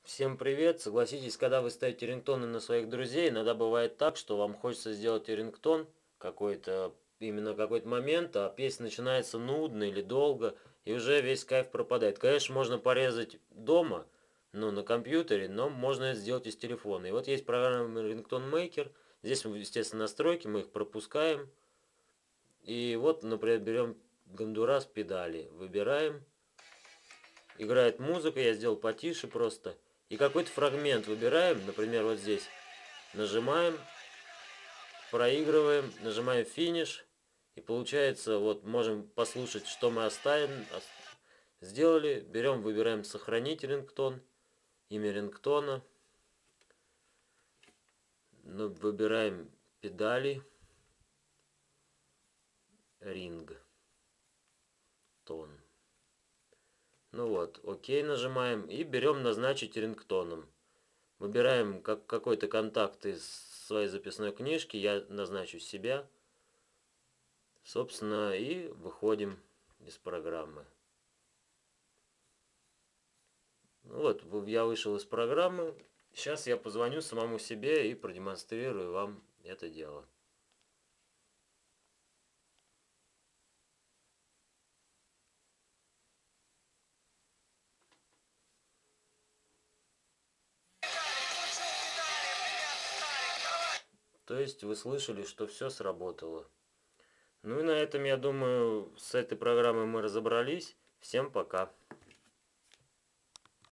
Всем привет! Согласитесь, когда вы ставите рингтоны на своих друзей, иногда бывает так, что вам хочется сделать рингтон какой-то, именно какой-то момент, а песня начинается нудно или долго, и уже весь кайф пропадает. Конечно, можно порезать дома, ну, на компьютере, но можно это сделать из телефона. И вот есть программа Ringtone Maker, здесь, естественно, настройки, мы их пропускаем, и вот, например, берем Гондурас педали, выбираем, играет музыка, я сделал потише просто. И какой-то фрагмент выбираем, например, вот здесь. Нажимаем, проигрываем, нажимаем финиш. И получается, вот можем послушать, что мы оставим, сделали. Берем, выбираем сохранить рингтон, имя рингтона. Ну, выбираем педали, рингтон. Ну вот, окей нажимаем и берем назначить рингтоном. Выбираем какой-то контакт из своей записной книжки, я назначу себя, собственно, и выходим из программы. Ну вот, я вышел из программы, сейчас я позвоню самому себе и продемонстрирую вам это дело. То есть вы слышали, что все сработало. Ну и на этом, я думаю, с этой программой мы разобрались. Всем пока.